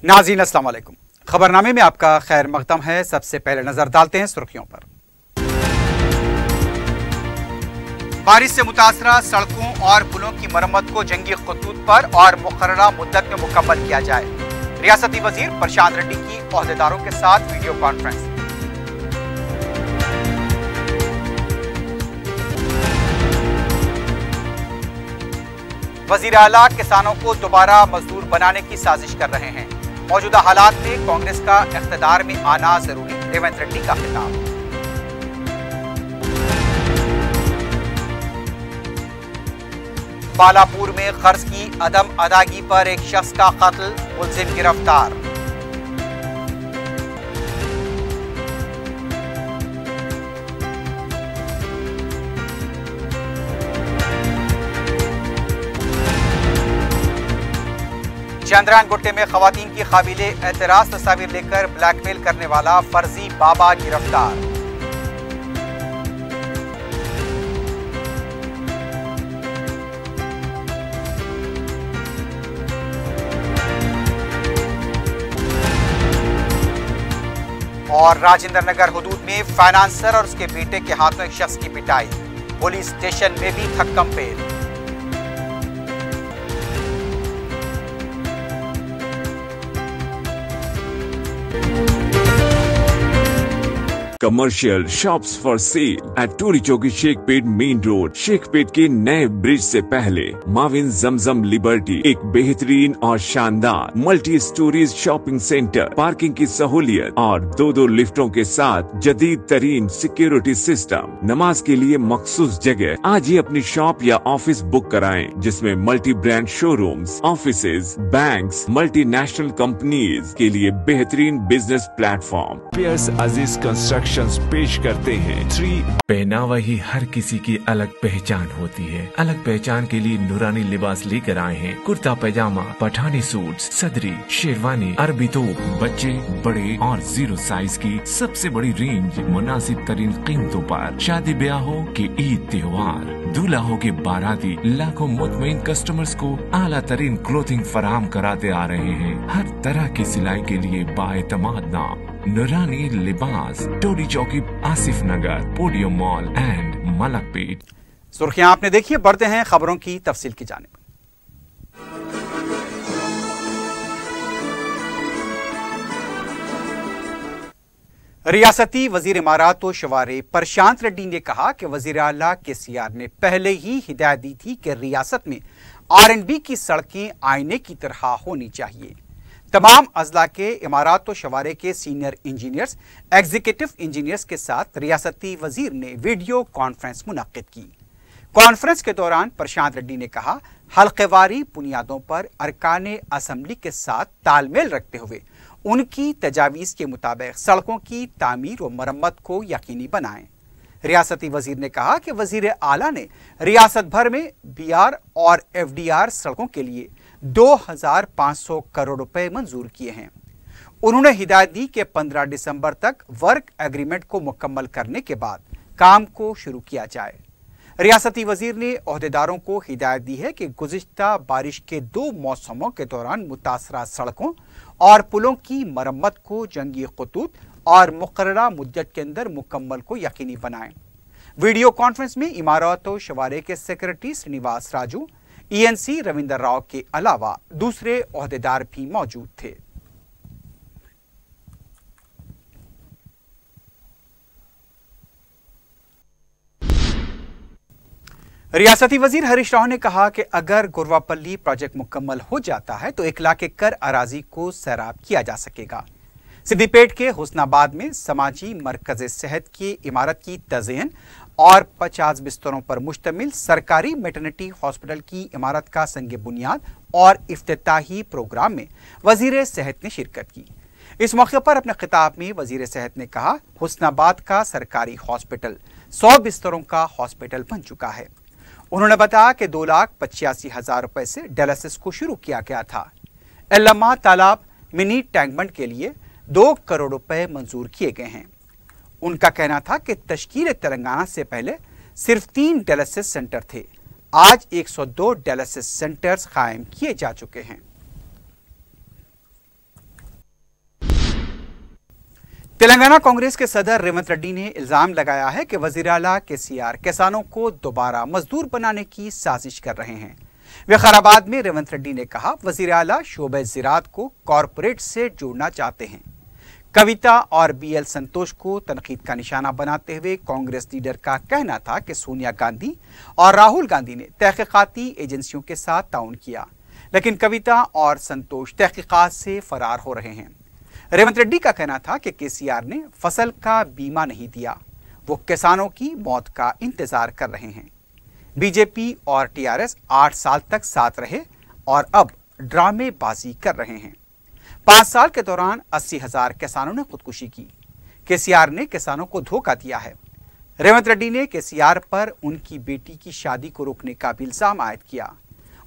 नाज़रीन अस्सलाम वालेकुम। खबरनामे में आपका खैर मकदम है। सबसे पहले नजर डालते हैं सुर्खियों पर। बारिश से मुतासरा सड़कों और पुलों की मरम्मत को जंगी खतूत पर और मुकर्ररा मुद्दत में मुकम्मल किया जाए। रियासती वजीर प्रशांत रेड्डी की ओहदेदारों के साथ वीडियो कॉन्फ्रेंस। वजीर आला किसानों को दोबारा मजदूर बनाने की साजिश कर रहे हैं। मौजूदा हालात में कांग्रेस का इख्तिदार में आना जरूरी, रेवंत रेड्डी का खिताब। बालापुर में कर्ज की अदम अदायगी पर एक शख्स का कत्ल, मुलजिम गिरफ्तार। चंद्रायन गुट्टे में खवातीन की काबिले एतराज तस्वीर लेकर ब्लैकमेल करने वाला फर्जी बाबा गिरफ्तार। और राजेंद्र नगर हुदूद में फाइनेंसर और उसके बेटे के हाथों एक शख्स की पिटाई, पुलिस स्टेशन में भी थक्कम पेल। Commercial shops for sale at Toli Chowki Shaikpet main road. Shaikpet के नए ब्रिज से पहले माविन जमजम लिबर्टी एक बेहतरीन और शानदार multi storeys shopping centre, parking की सहूलियत और दो लिफ्टों के साथ जदीद तरीन सिक्योरिटी सिस्टम। नमाज के लिए मखसूस जगह। आज ही अपनी शॉप या ऑफिस बुक कराएं, जिसमें multi brand showrooms, offices, banks, multinational companies के लिए बेहतरीन बिजनेस प्लेटफॉर्म। पियर्स अजीज कंस्ट्रक्शन पेश करते हैं 3। पहनावा ही हर किसी की अलग पहचान होती है। अलग पहचान के लिए नूरानी लिबास लेकर आए हैं। कुर्ता पैजामा, पठानी सूट, सदरी, शेरवानी, अरबी तोप, बच्चे, बड़े और 0 साइज की सबसे बड़ी रेंज मुनासिब तरीन कीमतों पर। शादी ब्याह हो कि ईद त्योहार, दूल्हा हो के बाराती, लाखों मुतमईन कस्टमर्स को आला तरीन क्लोथिंग फराहम कराते आ रहे हैं। हर तरह की सिलाई के लिए बाएतमाद नाम नूरानी लिबास, टोरी चौकी, आसिफ नगर, पोडियम मॉल एंड मलकपेट। सुर्खियां आपने देखी, बढ़ते हैं खबरों की तफसील की जानिब। रियासती वजीर इमारात व शवारे प्रशांत रेड्डी ने कहा कि वजीर आला केसीआर ने पहले ही हिदायत दी थी कि रियासत में R&B की सड़कें आईने की तरह होनी चाहिए। तमाम अजला के इमारात व शवारे के सीनियर इंजीनियर्स, एग्जीक्यूटिव इंजीनियर्स के साथ रियासती वजीर ने वीडियो कॉन्फ्रेंस मुनक्किद की। कॉन्फ्रेंस के दौरान प्रशांत रेड्डी ने कहा, हल्केवारी बुनियादों पर अरकान असम्बली के साथ तालमेल रखते हुए उनकी तजावीज़ के मुताबिक सड़कों की तामीर व मरम्मत को यकीनी बनाएं। रियासती वजीर ने कहा कि वजीर आला ने रियासत भर में BR और FDR सड़कों के लिए 2500 करोड़ रुपए मंजूर किए हैं। उन्होंने हिदायत दी कि 15 दिसंबर तक वर्क एग्रीमेंट को मुकम्मल करने के बाद काम को शुरू किया जाए। रियासती वजीर ने ओहदेदारों को हिदायत दी है कि गुज़िश्ता बारिश के 2 मौसमों के दौरान मुतासरा सड़कों और पुलों की मरम्मत को जंगी खतूत और मुकर्ररा मुद्दत के अंदर मुकम्मल को यकीनी बनाएं। वीडियो कॉन्फ्रेंस में इमारत व शवारे के सेक्रेटरी श्रीनिवास राजू, ENC रविंदर राव के अलावा दूसरे ओहदेदार भी मौजूद थे। रियासती वजीर हरीश राव ने कहा कि अगर गुरवापल्ली प्रोजेक्ट मुकम्मल हो जाता है तो 1 लाख एकड़ अराजी को सैराब किया जा सकेगा। सिद्दीपेट के हुस्नाबाद में समाजी मरकज सेहत की इमारत की तज़यीन और 50 बिस्तरों पर मुश्तमिल सरकारी मैटरनिटी हॉस्पिटल की इमारत का संग बुनियाद और इफ्तिताही प्रोग्राम में वजीर सेहत ने शिरकत की। इस मौके पर अपने खिताब में वजीर सेहत ने कहा, हुस्नाबाद का सरकारी हॉस्पिटल 100 बिस्तरों का हॉस्पिटल बन चुका है। उन्होंने बताया कि 2,85,000 रुपए से डायलिसिस को शुरू किया गया था। एल्लमा तालाब मिनी टैंकबंड के लिए 2 करोड़ रुपए मंजूर किए गए हैं। उनका कहना था कि तश्कील तेलंगाना से पहले सिर्फ 3 डायलिसिस सेंटर थे, आज 102 डायलिसिस सेंटर्स कायम किए जा चुके हैं। तेलंगाना कांग्रेस के सदर रेवंत रेड्डी ने इल्जाम लगाया है कि वजीर आला केसीआर किसानों को दोबारा मजदूर बनाने की साजिश कर रहे हैं। विकाराबाद में रेवंत रेड्डी ने कहा, वजीर आला शोबे ज़राअत को कॉरपोरेट से जोड़ना चाहते हैं। कविता और बीएल संतोष को तनकीद का निशाना बनाते हुए कांग्रेस लीडर का कहना था कि सोनिया गांधी और राहुल गांधी ने तहकीकाती एजेंसियों के साथ ताउन किया, लेकिन कविता और संतोष तहकीकात से फरार हो रहे हैं। रेवंत रेड्डी का कहना था कि केसीआर ने फसल का बीमा नहीं दिया, वो किसानों की मौत का इंतजार कर रहे हैं। बीजेपी और टीआरएस 8 साल तक साथ रहे और अब ड्रामेबाजी कर रहे हैं। 5 साल के दौरान 80,000 किसानों ने खुदकुशी की। केसीआर ने किसानों को धोखा दिया है। रेवंत रेड्डी ने केसीआर पर उनकी बेटी की शादी को रोकने का भी इल्जाम आयद किया।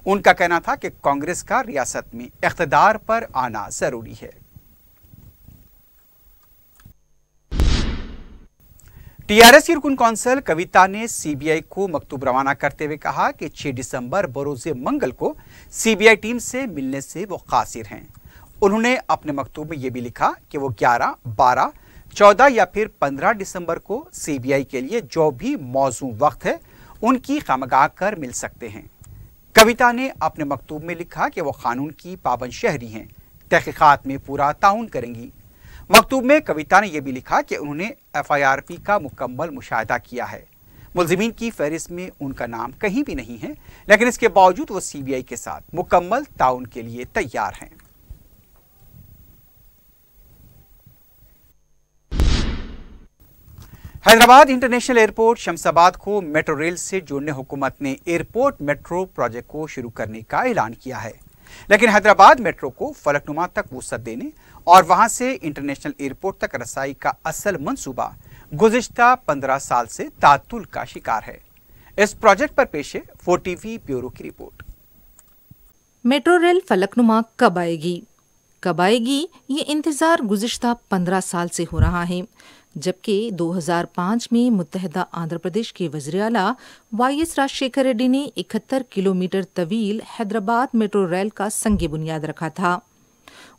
उनका कहना था कि कांग्रेस का रियासत में इख्तिदार पर आना जरूरी है। टीआरएस की रुकन कौंसल कविता ने सीबीआई को मकतूब रवाना करते हुए कहा कि 6 दिसंबर बरोज़े मंगल को सीबीआई टीम से मिलने से वो कासिर हैं। उन्होंने अपने मकतूब में यह भी लिखा कि वो 11, 12, 14 या फिर 15 दिसंबर को सीबीआई के लिए जो भी मौजू वक्त है उनकी खामगाह कर मिल सकते हैं। कविता ने अपने मकतूब में लिखा कि वो कानून की पाबंद शहरी हैं, तहकीकात में पूरा ताउन करेंगी। मकतूब में कविता ने यह भी लिखा कि उन्होंने एफआईआरपी का मुकम्मल मुशाहिदा किया है। मुलजिमीन की फहरिस्त में उनका नाम कहीं भी नहीं है, लेकिन इसके बावजूद वो सीबीआई के साथ मुकम्मल ताउन के लिए तैयार हैं। हैदराबाद इंटरनेशनल एयरपोर्ट शमशाबाद को मेट्रो रेल से जोड़ने हुकूमत ने एयरपोर्ट मेट्रो प्रोजेक्ट को शुरू करने का ऐलान किया है, लेकिन हैदराबाद मेट्रो को फलकनुमा तक वसअत देने और वहां से इंटरनेशनल एयरपोर्ट तक रसाई का असल मंसूबा गुज़िश्ता 15 साल से तातुल का शिकार है। इस प्रोजेक्ट पर पेश है 4TV ब्यूरो की रिपोर्ट। मेट्रो रेल फलकनुमा कब आएगी? ये इंतजार गुज़िश्ता 15 साल से हो रहा है, जबकि 2005 में मुत्तहदा आंध्र प्रदेश के वज़ीर आला वाईएस राजशेखर रेड्डी ने 71 किलोमीटर तवील हैदराबाद मेट्रो रेल का संग बुनियाद रखा था।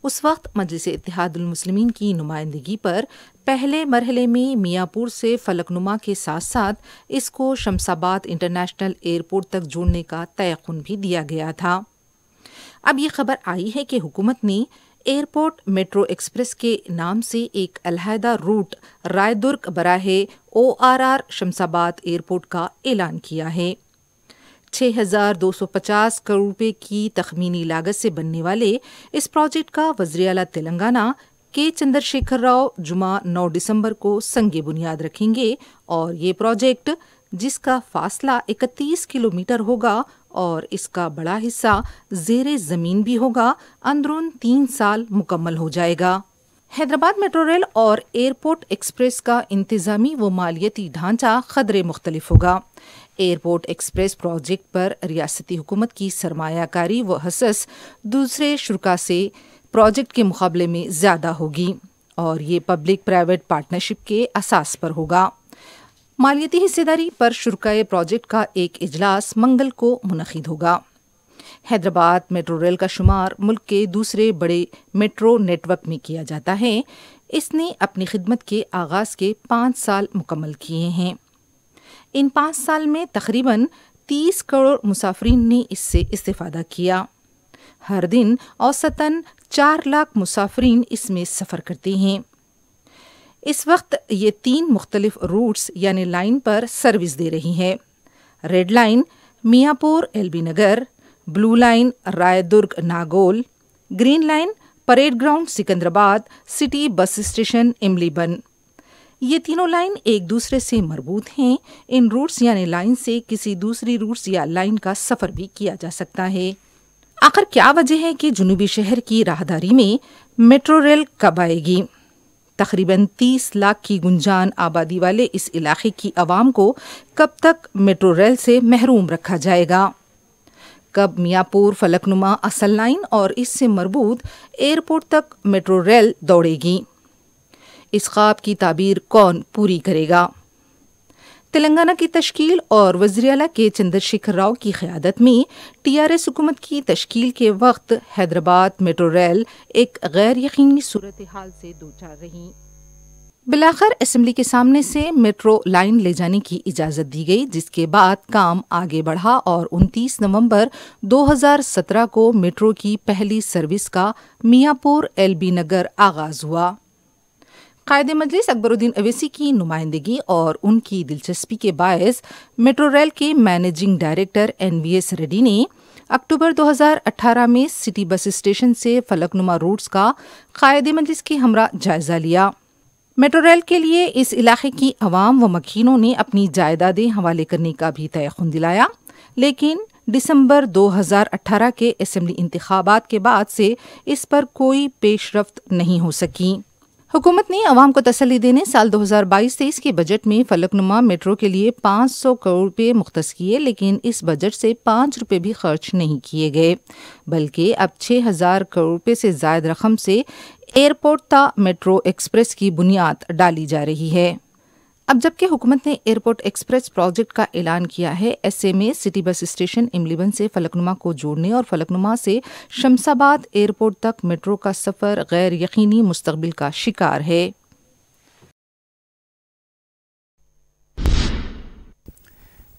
उस वक्त मजलिस इत्तेहादुल मुस्लिमीन की नुमाइंदगी पर पहले मरहले में मियाँपुर से फलकनुमा के साथ साथ इसको शमशाबाद इंटरनेशनल एयरपोर्ट तक जोड़ने का तयक़ुन भी दिया गया था। अब ये खबर आई है कि हुकूमत ने एयरपोर्ट मेट्रो एक्सप्रेस के नाम से एक अलहदा रूट रायदुर्ग बराहे ORR शमशाबाद एयरपोर्ट का ऐलान किया है। 6,250 करोड़ रुपए की तखमीनी लागत से बनने वाले इस प्रोजेक्ट का वज़ीर आला तेलंगाना के चंद्रशेखर राव जुमा 9 दिसंबर को संगे बुनियाद रखेंगे और ये प्रोजेक्ट, जिसका फासला 31 किलोमीटर होगा और इसका बड़ा हिस्सा ज़ेरे ज़मीन भी होगा, अंदरून 3 साल मुकम्मल हो जाएगा। हैदराबाद मेट्रो रेल और एयरपोर्ट एक्सप्रेस का इंतज़ामी व मालियती ढांचा क़दरे मुख्तलिफ होगा। एयरपोर्ट एक्सप्रेस प्रोजेक्ट पर रियासती हुकूमत की सरमायाकारी व हसस दूसरे शुरा से प्रोजेक्ट के मुकाबले में ज़्यादा होगी और ये पब्लिक प्राइवेट पार्टनरशिप के असास पर होगा। मालियती हिस्सेदारी पर शुरकाए प्रोजेक्ट का एक इजलास मंगल को मुनक़िद होगा। हैदराबाद मेट्रो रेल का शुमार मुल्क के दूसरे बड़े मेट्रो नेटवर्क में किया जाता है। इसने अपनी खिदमत के आगाज़ के 5 साल मुकम्मल किए हैं। इन 5 साल में तकरीबन 30 करोड़ मुसाफिरीन ने इससे इस्तेफादा किया। हर दिन औसतन 4 लाख मुसाफिरीन इसमें सफ़र करते हैं। इस वक्त ये 3 मुख्तलिफ रूट्स यानी लाइन पर सर्विस दे रही है। Red line Miyapur LB Nagar, blue line Raidurg Nagole, green line parade ground Secunderabad city bus station Imlibun. ये तीनों लाइन एक दूसरे से मरबूत हैं। इन रूट्स यानी लाइन से किसी दूसरी रूट्स या लाइन का सफ़र भी किया जा सकता है। आखिर क्या वजह है कि जुनूबी शहर की राहदारी में मेट्रो रेल कब आएगी? तकरीबन 30 लाख की गुंजान आबादी वाले इस इलाके की आवाम को कब तक मेट्रो रेल से महरूम रखा जाएगा? कब मियाँपुर फलकनुमा असल लाइन और इससे मरबूत एयरपोर्ट तक मेट्रो रेल दौड़ेगी? इस ख्वाब की ताबीर कौन पूरी करेगा? तेलंगाना की तश्कील और वज़ीर आला के चंद्रशेखर राव की क़यादत में टीआरएस हुकूमत की तश्कील के वक्त हैदराबाद मेट्रो रेल एक गैर यकीनी सूरत हाल से दो चार रही। बिलाखिर असेंबली के सामने से मेट्रो लाइन ले जाने की इजाजत दी गई, जिसके बाद काम आगे बढ़ा और 29 नवंबर 2017 को मेट्रो की पहली सर्विस का मियाँपुर एलबी नगर आगाज हुआ। कायदे मजलिस अकबरुद्दीन अवैसी की नुमाइंदगी और उनकी दिलचस्पी के बायस मेट्रो रेल के मैनेजिंग डायरेक्टर NVS रेड्डी ने अक्टूबर 2018 में सिटी बस स्टेशन से फलकनुमा रूट्स का कायदे मजलिस के हमरा जायजा लिया। मेट्रो रेल के लिए इस इलाके की अवाम व मकीनों ने अपनी जायदादें हवाले करने का भी तयखुन दिलाया, लेकिन दिसंबर 2018 के असेंबली इंतखाबात के बाद से इस पर कोई पेशरफ्त नहीं हो सकी। हुकूमत ने अवाम को तसल्ली देने साल 2022-23 के बजट में फलकनुमा मेट्रो के लिए 500 करोड़ रुपये मुख्तस किए, लेकिन इस बजट से 5 रुपये भी खर्च नहीं किए गए, बल्कि अब 6000 करोड़ रुपये से जायद रकम से एयरपोर्ट ता मेट्रो एक्सप्रेस की बुनियाद डाली जा रही है। अब जबकि हुकूमत ने एयरपोर्ट एक्सप्रेस प्रोजेक्ट का ऐलान किया है, ऐसे में सिटी बस स्टेशन इमलीबन से फलकनुमा को जोड़ने और फलकनुमा से शमसाबाद एयरपोर्ट तक मेट्रो का सफर गैर यकीनी मुस्तकबिल का शिकार है।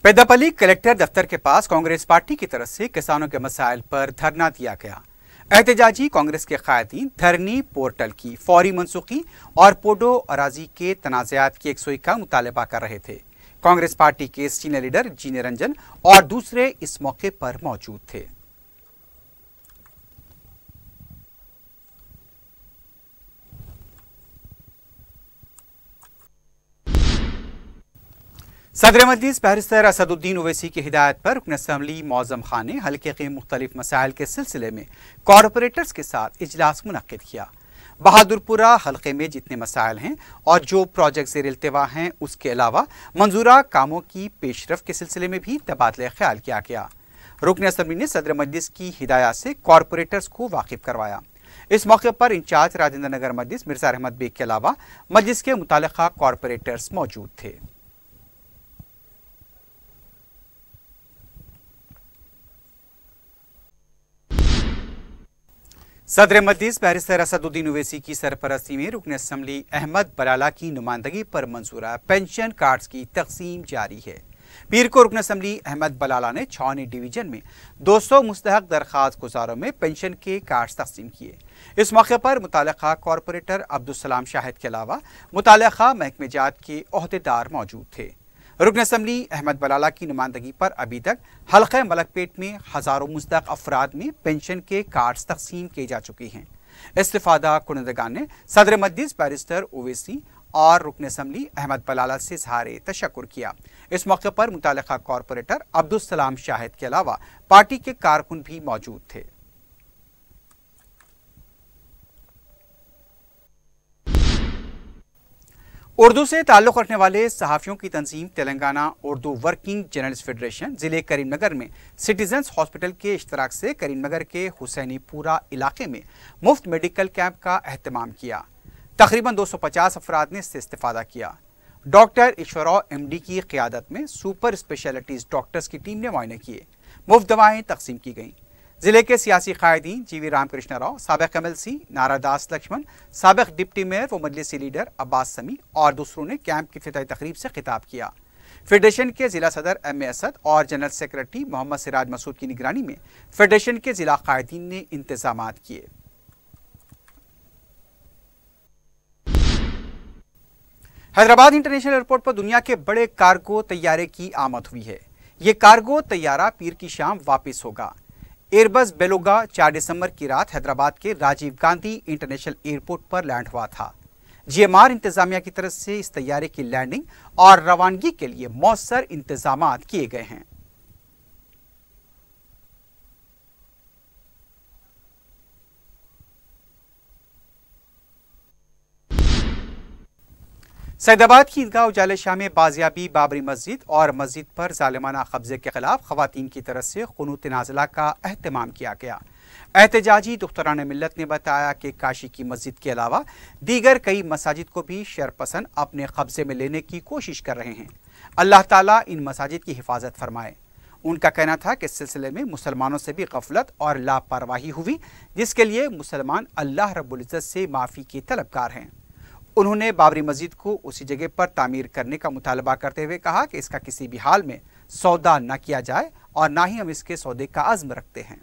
पेदापल्ली कलेक्टर दफ्तर के पास कांग्रेस पार्टी की तरफ से किसानों के मसाइल पर धरना दिया गया। एहतजाजी कांग्रेस के कायदीन धरनी पोर्टल की फौरी मनसूखी और पोडो अराजी के तनाज़ात की एकसोई का मुतालबा कर रहे थे। कांग्रेस पार्टी के सीनियर लीडर जी निरंजन और दूसरे इस मौके पर मौजूद थे। सदर मजलिस बैरिस्टर असदुद्दीन ओवैसी की हिदायत पर रुकन असम्बली मौज़म खान ने हल्के के मुख्तलिफ मसाइल के सिलसिले में कॉरपोरेटर्स के साथ इजलास मुनक्किद किया। बहादुरपुरा हल्के में जितने मसाइल हैं और जो प्रोजेक्ट ज़ेर इल्तिवा हैं, उसके अलावा मंजूरा कामों की पेशरफ के सिलसिले में भी तबादला ख्याल किया गया। रुकन असम्बली ने सदर मजलिस की हिदायत से कॉरपोरेटर्स को वाकिफ करवाया। इस मौके पर इंचार्ज राजेंद्र नगर मजलिस मिर्जा अहमद बेग के अलावा मजलिस के मुतालिका कॉरपोरेटर्स मौजूद थे। सदर मजलिस बैरिस्टर असदुद्दीन ओवैसी की सरपरस्ती में रुकन असम्बली अहमद बलाला की नुमाइंदगी पर मंजूरा पेंशन कार्ड्स की तकसीम जारी है। पीर को रुकन असम्बली अहमद बलाला ने छावनी डिवीजन में 200 मुस्तहक दरख्वास्त गुजारों में पेंशन के कार्ड्स तकसीम किए। इस मौके पर मुतालिका कॉरपोरेटर अब्दुलसलाम शाहिद के अलावा मुतालिका महकमे जात के ओहदेदार मौजूद थे। रुकन असम्बली अहमद बलाला की नुमाइंदगी पर अभी तक हल्का मलकपेट में हजारों मुस्तहक अफराद में पेंशन के कार्ड्स तकसीम किए जा चुके हैं। इस्तिफादा कुनंदगान ने सदर मजलिस बैरिस्टर ओवैसी और रुकन असम्बली अहमद बलाला से इज़हार तशक्कुर किया। इस मौके पर मुतालिका कॉरपोरेटर अब्दुलसलाम शाहिद के अलावा पार्टी के कारकुन भी मौजूद थे। उर्दू से ताल्लुक़ रखने वाले सहाफ़ियों की तंजीम Telangana Urdu working journalist federation ज़िले करीमनगर में सिटीजन्स हॉस्पिटल के इश्तराक से करीमनगर के हुसैनीपुरा इलाके में मुफ्त मेडिकल कैंप का एहतमाम किया। तकरीबन 250 अफराद ने इससे इस्तेफादा किया। डॉक्टर ईश्वरराव MD की क़ियादत में सुपर स्पेशलिटीज़ डॉक्टर्स की टीम ने मुआयने किए। मुफ्त दवाएँ तकसीम की गईं। जिले के सियासी कायदीन GV रामकृष्ण राव, साबिक MLC नारादास लक्ष्मण, साबिक डिप्टी मेयर व मजलिसी लीडर अब्बास समी और दूसरों ने कैंप की इफ्तिताई तकरीब से खिताब किया। फेडरेशन के जिला सदर MA असद और जनरल सेक्रेटरी मोहम्मद सिराज मसूद की निगरानी में फेडरेशन के जिला कायदीन ने इंतजामात किए। हैदराबाद इंटरनेशनल एयरपोर्ट पर दुनिया के बड़े कार्गो तैयारे की आमद हुई है। ये कार्गो तैयारा पीर की शाम वापस होगा। एयरबस बेलुगा 4 दिसंबर की रात हैदराबाद के राजीव गांधी इंटरनेशनल एयरपोर्ट पर लैंड हुआ था। GMR इंतजामिया की तरफ से इस तैयारे की लैंडिंग और रवानगी के लिए मौसर इंतजामात किए गए हैं। सैदाबाद की ईदगाह उजाले शाह में बाजियाबी बाबरी मस्जिद और मस्जिद पर जालिमाना कब्जे के खिलाफ खवातीन की तरफ से क़ुनूत नाज़िला का अहतमाम किया गया। एहतजाजी दुख्तरान मिल्लत ने बताया कि काशी की मस्जिद के अलावा दीगर कई मसाजिद को भी शरपसंद अपने कब्जे में लेने की कोशिश कर रहे हैं। अल्लाह ताला इन मसाजिद की हिफाजत फरमाए। उनका कहना था कि इस सिलसिले में मुसलमानों से भी गफलत और लापरवाही हुई, जिसके लिए मुसलमान अल्लाह रब्बुल इज़्ज़त से माफ़ी के तलबगार हैं। उन्होंने बाबरी मस्जिद को उसी जगह पर तामीर करने का मुतालबा करते हुए कहा कि इसका किसी भी हाल में सौदा न किया जाए और ना ही हम इसके सौदे का अज़्म रखते हैं।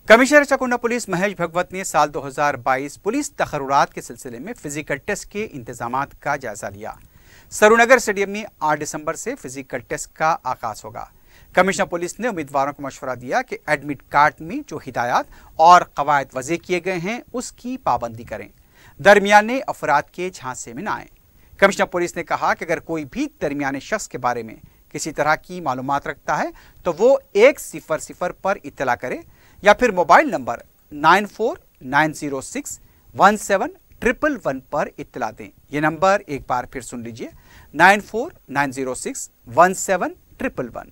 कमिश्नर चकुंडा पुलिस महेश भगवत ने साल 2022 पुलिस तकर्रुरात के सिलसिले में फिजिकल टेस्ट के इंतजामात का जायजा लिया। सरूनगर स्टेडियम में 8 दिसंबर से फिजिकल टेस्ट का आगाज होगा। कमिश्नर पुलिस ने उम्मीदवारों को मशवरा दिया कि एडमिट कार्ड में जो हिदायत और कवायद वज़े किए गए हैं उसकी पाबंदी करें, दरमियाने अफराद के झांसे में न आए। कमिश्नर पुलिस ने कहा कि अगर कोई भी दरमियाने शख्स के बारे में किसी तरह की मालूमात रखता है तो वो 100 पर इत्तला करे या फिर मोबाइल नंबर 9490617111 पर इत्तला दें। ये नंबर एक बार फिर सुन लीजिए, 9490617111।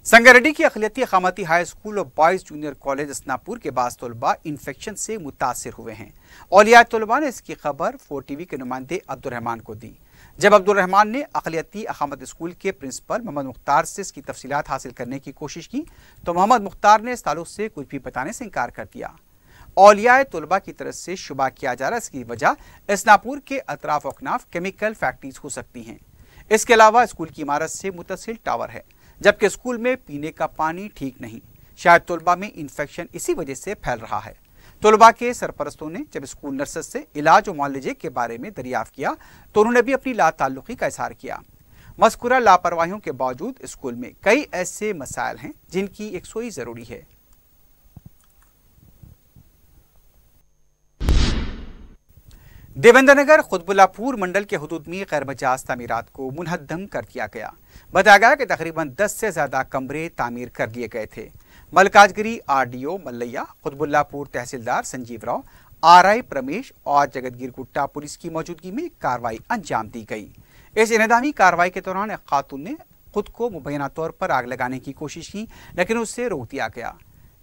संगारेड्डी की अक़लियती अक़ामती हाई स्कूल और बॉयज़ जूनियर कॉलेज असनापुर के बाज़ तलबा इन्फेक्शन से मुतासिर हुए हैं। औलिया तलबा ने इसकी खबर 4TV के नुमाइंदे अब्दुर्रहमान को दी। जब अब्दुर्रहमान ने अक़लियती अक़ामत स्कूल के प्रिंसिपल मोहम्मद मुख्तार से इसकी तफसीलात हासिल करने की कोशिश की तो मोहम्मद मुख्तार ने इस ताल्लुक से कुछ भी बताने से इनकार कर दिया। औलिया तलबा की तरफ से शुबा किया जा रहा है इसकी वजह असनापुर के अतराफ अकनाफ केमिकल फैक्ट्रीज हो सकती हैं। इसके अलावा स्कूल की इमारत से मुतसिल टावर है, जबकि स्कूल में पीने का पानी ठीक नहीं। शायद तलबा में इन्फेक्शन इसी वजह से फैल रहा है। तलबा के सरपरस्तों ने जब स्कूल नर्सेस से इलाज और मुआलजे के बारे में दरियाफ्त किया तो उन्होंने भी अपनी लाताल्लुकी का इजहार किया। मज़कूरा लापरवाहियों के बावजूद स्कूल में कई ऐसे मसाइल हैं जिनकी यकसुई जरूरी है। देवेंद्रनगर खुतबुल्लापुर मंडल के हुदूद में गैर मजाज तामीरात को मुनहद्दम कर दिया गया। बताया गया कि तकरीबन 10 से ज़्यादा कमरे तामीर कर लिए गए थे। मलकाजगिरी RDO मल्लैया, खुतबुल्लापुर तहसीलदार संजीव राव, RI प्रमेश और जगतगिर गुट्टा पुलिस की मौजूदगी में कार्रवाई अंजाम दी गई। इस इनेदामी कार्रवाई के दौरान एक खातून ने खुद को मुबैना तौर पर आग लगाने की कोशिश की, लेकिन उससे रोक दिया गया।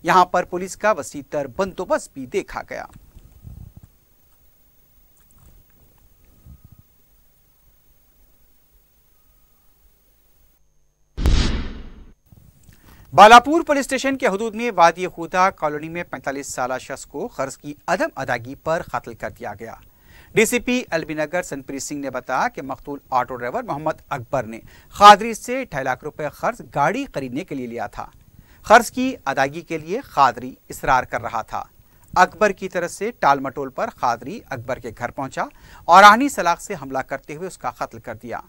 यहाँ पर पुलिस का वसीतर बंदोबस्त भी देखा गया। बालापुर पुलिस स्टेशन के हदूद में वादी खुदा कॉलोनी में 45 साला शख्स को कर्ज की अदम अदायगी पर कत्ल कर दिया गया। DCP LB नगर सनप्रीत सिंह ने बताया कि मकतूल ऑटो ड्राइवर मोहम्मद अकबर ने खादरी से 2.5 लाख रुपए कर्ज गाड़ी खरीदने के लिए लिया था। कर्ज की अदायगी के लिए खादरी इसरार कर रहा था। अकबर की तरफ से टाल मटोल पर खादरी अकबर के घर पहुंचा और आनी सलाख से हमला करते हुए उसका कत्ल कर दिया।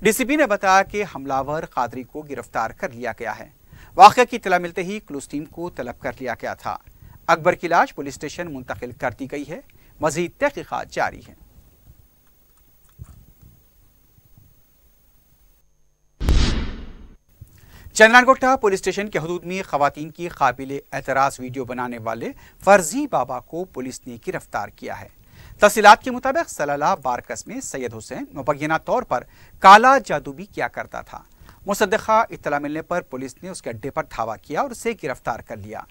DCP ने बताया कि हमलावर खादरी को गिरफ्तार कर लिया गया है। वाक़या की इत्तला मिलते ही क्लूज टीम को तलब कर लिया गया था। अकबर की लाश पुलिस स्टेशन मुंतकिल कर दी गई है। मज़ीद तहक़ीक़ात जारी है। चंद्रानगोटा पुलिस स्टेशन के हदूद में खवातीन की काबिल एतराज़ वीडियो बनाने वाले फर्जी बाबा को पुलिस ने गिरफ्तार किया है। तफसीलात के मुताबिक सलाला बारकस में सैयद हुसैन मुबय्यना तौर पर काला जादू भी किया करता था। मुसद्दक़ा इत्तला मिलने पर पुलिस ने उसके अड्डे पर धावा किया और उसे गिरफ्तार कर लिया।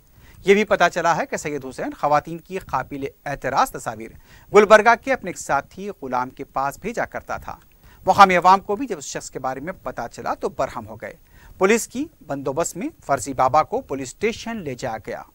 यह भी पता चला है कि सैयद हुसैन खवातीन की काबिल एतराज़ तस्वीर गुलबर्गा के अपने एक साथी गुलाम के पास भेजा करता था। मुकामी अवाम को भी जब उस शख्स के बारे में पता चला तो बरहम हो गए। पुलिस की बंदोबस्त में फर्जी बाबा को पुलिस स्टेशन ले जाया गया।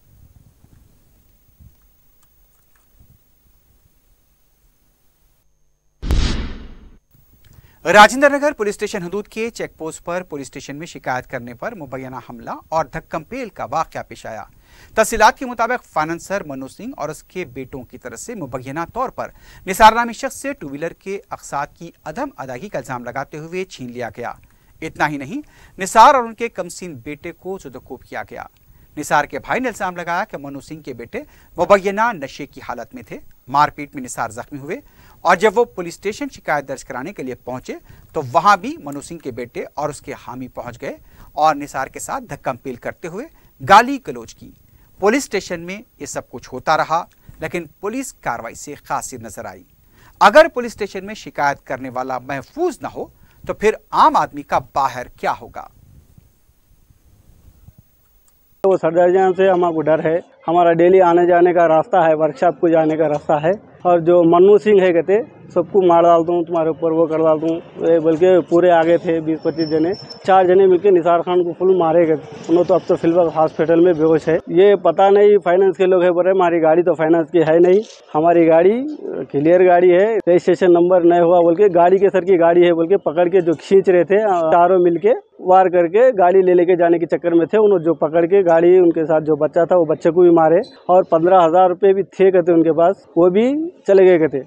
राजेंद्र नगर पुलिस स्टेशन हदूद के चेक पोस्ट पर पुलिस स्टेशन में शिकायत करने पर मुबैना हमला और धक्कमपेल का वाक़या पेश आया। तफसीलात के मुताबिक फाइनेंसर मनु सिंह और उसके बेटों की तरफ से मुबैना तौर पर निसार नामी शख्स से 2 व्हीलर के अक़सात की अदम अदायगी का इल्ज़ाम लगाते हुए छीन लिया गया। इतना ही नहीं, निसार और उनके कमसीन बेटे को जुदोकूब किया गया। निसार के भाई ने इल्ज़ाम लगाया कि मनु सिंह के बेटे मुबैना नशे की हालत में थे। मारपीट में निसार जख्मी हुए और जब वो पुलिस स्टेशन शिकायत दर्ज कराने के लिए पहुंचे तो वहां भी मनु सिंह के बेटे और उसके हामी पहुंच गए और निसार के साथ धक्कमपेल करते हुए गाली गलौज की। पुलिस स्टेशन में ये सब कुछ होता रहा, लेकिन पुलिस कार्रवाई से कासिर नजर आई। अगर पुलिस स्टेशन में शिकायत करने वाला महफूज न हो तो फिर आम आदमी का बाहर क्या होगा? वो सफदरजंग से हमको डर है, हमारा डेली आने जाने का रास्ता है, वर्कशॉप को जाने का रास्ता है। और जो मन्नू सिंह है कहते सबको मार डालता हूँ, तुम्हारे ऊपर वो कर डालता हूँ, बल्कि पूरे आगे थे 20-25 जने, 4 जने मिलकर निसार खान को फुल मारे गए। उन्होंने तो अब तो फिलहाल हॉस्पिटल में बेहोश है। ये पता नहीं फाइनेंस के लोग है, बोले हमारी गाड़ी तो फाइनेंस की है नहीं, हमारी गाड़ी क्लियर गाड़ी है, रजिस्ट्रेशन नंबर नहीं हुआ बोल के, गाड़ी के सर की गाड़ी है बोल के पकड़ के जो खींच रहे थे, चारों मिलके वार करके गाड़ी ले लेके जाने के चक्कर में थे। उन्होंने जो पकड़ के गाड़ी, उनके साथ जो बच्चा था वो बच्चे को भी मारे और 15,000 रुपये भी थे कहते उनके पास, वो भी चले गए कहते।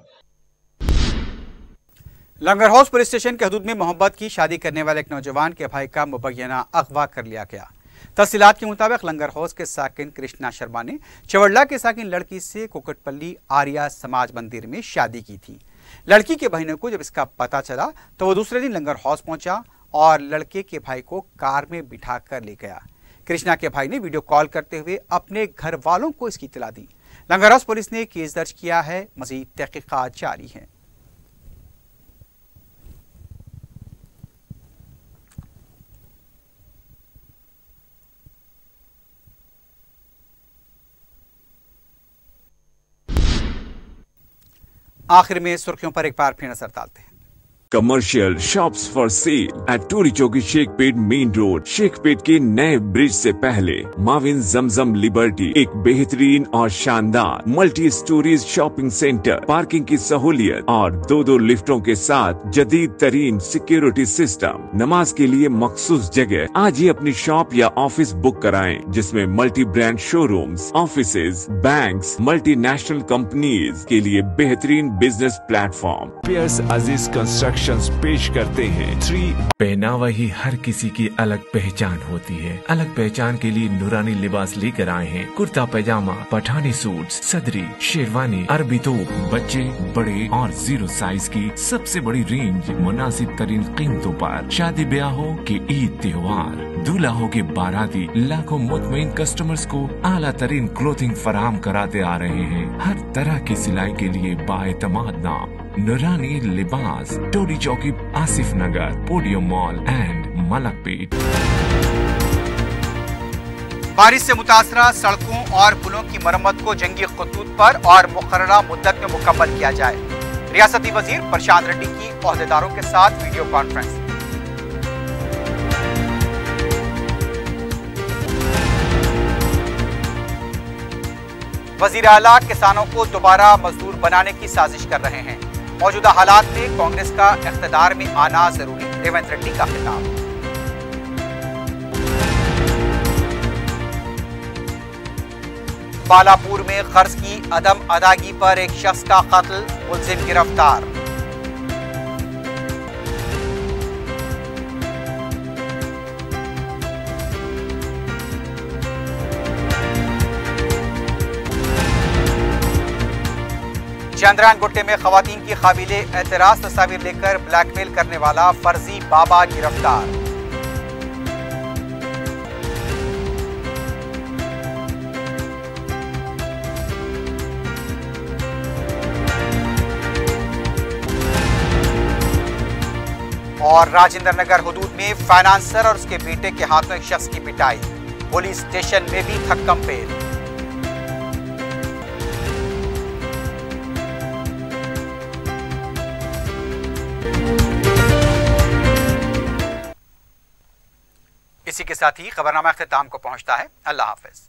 लंगर हाउस पुलिस स्टेशन के हदूद में मोहब्बत की शादी करने वाले एक नौजवान के भाई का मुबैना अगवा कर लिया गया। तफसीलात के मुताबिक लंगर हाउस के साकिन कृष्णा शर्मा ने चवड़ला के साकिन लड़की से कुकटपल्ली आर्या समाज मंदिर में शादी की थी। लड़की के बहनों को जब इसका पता चला तो वो दूसरे दिन लंगर हाउस पहुंचा और लड़के के भाई को कार में बिठा कर ले गया। कृष्णा के भाई ने वीडियो कॉल करते हुए अपने घर वालों को इसकी इत्तला दी। लंगर हाउस पुलिस ने केस दर्ज किया है, मजीद तहकीकात जारी है। आखिर में सुर्खियों पर एक बार फिर नजर डालते हैं। Commercial shops for sale at Toli Chowki Shaikpet main road. Shaikpet के नए ब्रिज से पहले माविन जमजम लिबर्टी एक बेहतरीन और शानदार multi storeys shopping centre, parking की सहूलियत और 2 लिफ्टों के साथ जदीद तरीन सिक्योरिटी सिस्टम, नमाज के लिए मखसूस जगह। आज ही अपनी शॉप या ऑफिस बुक कराएं, जिसमें multi brand showrooms, offices, banks, multinational companies के लिए बेहतरीन बिजनेस प्लेटफॉर्म। पियर्स अजीज कंस्ट्रक्शन पेश करते हैं 3। पहनावा ही हर किसी की अलग पहचान होती है। अलग पहचान के लिए नूरानी लिबास लेकर आए हैं। कुर्ता पैजामा, पठानी सूट्स, सदरी, शेरवानी, अरबी तोप, बच्चे, बड़े और 0 साइज की सबसे बड़ी रेंज मुनासिब तरीन कीमतों पर। शादी ब्याह हो कि ईद त्योहार, दूल्हा हो के बाराती, लाखों मुतमईन कस्टमर्स को आला तरीन क्लोथिंग फराहम कराते आ रहे हैं। हर तरह की सिलाई के लिए बाएतमाद नाम नूरानी लिबास, टोरी चौकी, आसिफ नगर, पोडियम मॉल एंड मलकपेट। बारिश से मुतासरा सड़कों और पुलों की मरम्मत को जंगी खतूत पर और मुकर्ररा मुद्दत में मुकम्मल किया जाए। रियासती वजीर प्रशांत रेड्डी की ओहदेदारों के साथ वीडियो कॉन्फ्रेंस। वजीर आला किसानों को दोबारा मजदूर बनाने की साजिश कर रहे हैं। मौजूदा हालात में कांग्रेस का इख्तिदार में आना जरूरी, रेवंत रेड्डी का खिताब। बालापुर में कर्ज की अदम अदायगी पर एक शख्स का कत्ल, मुलजिम गिरफ्तार। चंद्रायन गुट्टे में खवातीन की काबिले एतराज तस्वीर लेकर ब्लैकमेल करने वाला फर्जी बाबा गिरफ्तार। और राजेंद्र नगर हुदूद में फाइनेंसर और उसके बेटे के हाथों एक शख्स की पिटाई, पुलिस स्टेशन में भी थक्कम पेल। इसी के साथ ही खबरनामा अख्तिताम को पहुंचता है। अल्लाह हाफिज।